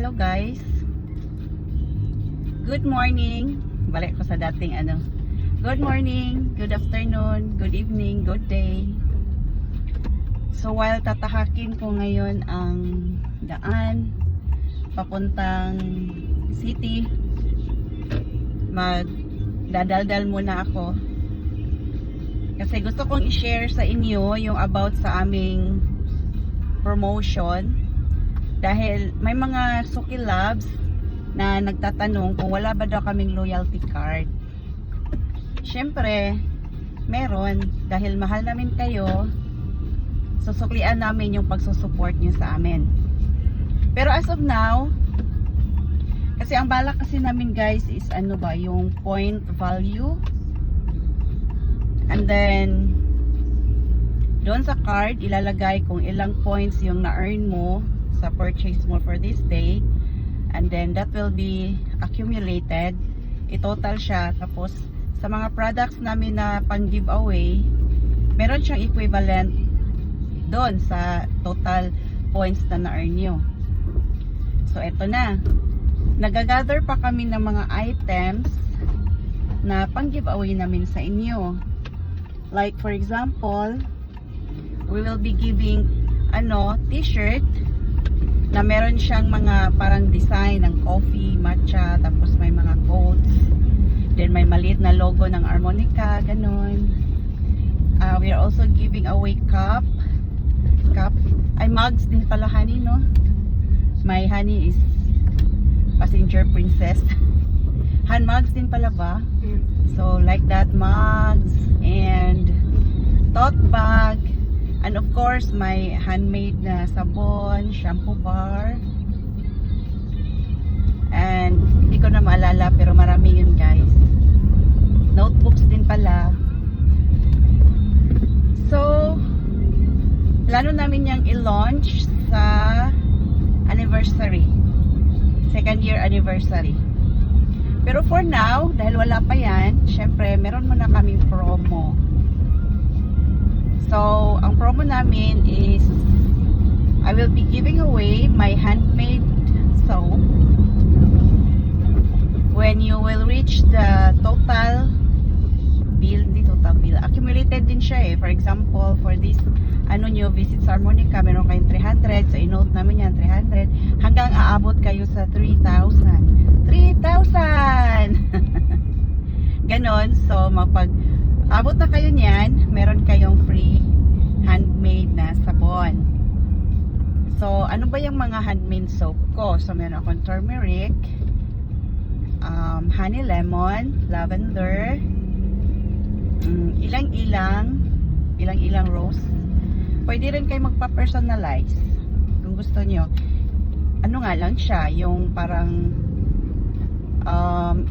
Hello guys. Good morning. Balik ko sa dating ano. Good morning, good afternoon, good evening, good day. So while tatahakin ko ngayon ang daan papuntang city, magdadaldal muna ako. Kasi gusto kong i-share sa inyo yung about sa aming promotion. Dahil may mga Suki Labs na nagtatanong kung wala ba daw kaming loyalty card. Syempre, meron. Dahil mahal namin kayo, susuklian namin yung pagsusupport nyo sa amin. Pero as of now, kasi ang balak kasi namin guys is ano ba, yung point value. And then, doon sa card, ilalagay kung ilang points yung na-earn mo sa purchase mo for this day, and then that will be accumulated, i-total siya, tapos sa mga products namin na pang giveaway, meron siyang equivalent doon sa total points na na-earn nyo. So eto na, nagagather pa kami ng mga items na pang giveaway namin sa inyo. Like for example, we will be giving t-shirt na meron siyang mga parang design ng coffee, matcha, tapos may mga quotes, then may maliit na logo ng harmonica, ganon. We are also giving away cup, ay mugs din pala, honey, no? My honey is passenger princess. Hand mugs din pala ba? So like that, mugs and tote bag. And of course, my handmade na sabon, shampoo bar. And hindi ko na maalala pero marami yun guys. Notebooks din pala. So, plano namin yung i-launch sa anniversary. Second year anniversary. Pero for now, dahil wala pa yan, syempre meron muna kaming promo. So, ang promo namin is I will be giving away my handmade soap when you will reach the total bill, accumulated din siya eh. For example, for this Visit sa Harmonica, meron kayong 300, so i-note namin yan 300 hanggang aabot kayo sa 3,000. Ganon. So, abot na kayo niyan, meron kayong free handmade na sabon. So, ano ba yung mga handmade soap ko? So, meron akong turmeric, honey lemon, lavender, ilang rose. Pwede rin kayo magpa-personalize kung gusto nyo. Ano nga lang siya, yung parang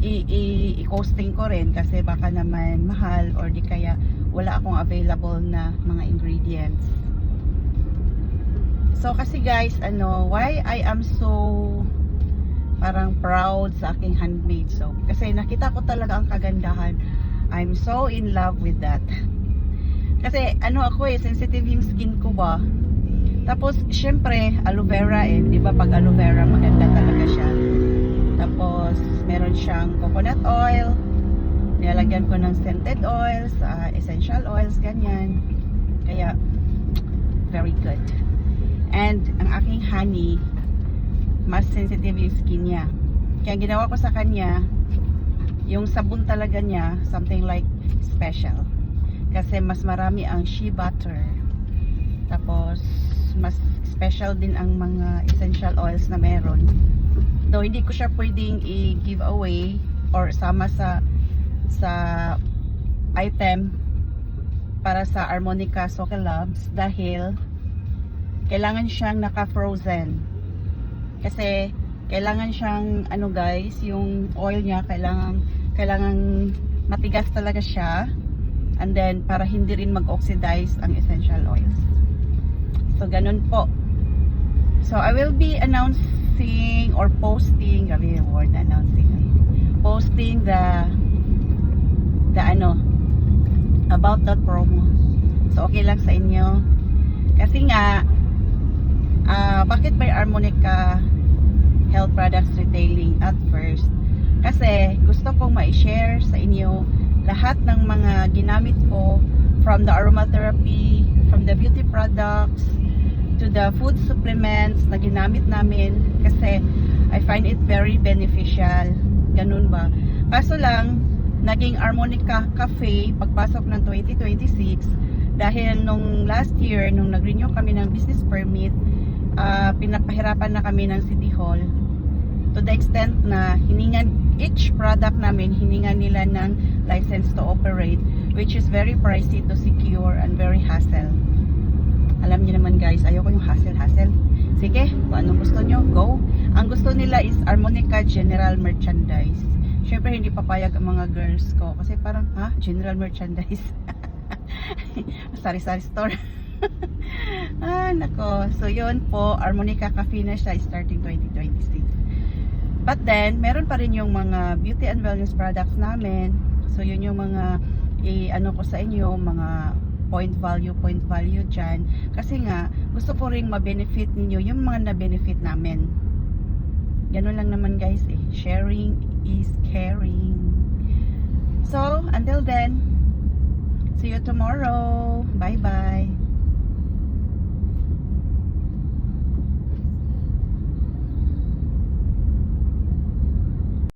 i-costing ko rin kasi baka naman mahal or di kaya wala akong available na mga ingredients. So kasi guys, why I am so parang proud sa aking handmade soap, kasi nakita ko talaga ang kagandahan. I'm so in love with that. Kasi ako sensitive yung skin ko ba. Tapos syempre aloe vera di ba, pag aloe vera maganda talaga siya. Tapos meron siyang coconut oil, nilalagyan ko ng scented oils, essential oils, ganyan. Kaya very good. And ang aking honey, mas sensitive yung skin niya. Kaya ginawa ko sa kanya, yung sabon talaga niya, something like special. Kasi mas marami ang shea butter. Tapos mas special din ang mga essential oils na meron. Though hindi ko siya pwedeng i-give away or sama sa item para sa Harmonica Suki Labs dahil kailangan siyang naka-frozen. Kasi kailangan siyang guys, yung oil niya kailangan matigas talaga siya, and then para hindi rin mag-oxidize ang essential oils. So ganun po. So I will be announcing or posting, grabe yung word announcing, posting the about that promo. So okay lang sa inyo kasi nga bakit may harmonica health products retailing at first. Kasi gusto kong ma-share sa inyo lahat ng mga ginamit ko, from the aromatherapy, from the beauty products, to the food supplements na ginamit namin, kasi I find it very beneficial. Ganun ba? Kaso lang, naging Harmonica Cafe pagpasok ng 2026 dahil nung last year, nung nag-renew kami ng business permit, pinapahirapan na kami ng City Hall to the extent na each product namin hiningan nila ng license to operate, which is very pricey to secure and very hassle. Alam niyo naman guys, ayoko yung hassle. Sige, kung anong gusto nyo, go. Ang gusto nila is Harmonica General Merchandise. Syempre hindi papayag ang mga girls ko kasi parang, General Merchandise. Sari-sari store. Nako. So yun po, Harmonica Cafe na siya starting 2026. But then, meron pa rin yung mga beauty and wellness products namin. So yun yung mga ano ko sa inyo, mga point value dyan. Kasi nga, gusto ko ring ma-benefit ninyo yung mga na-benefit namin. Ganun lang naman guys eh. Sharing is caring. So, until then, see you tomorrow.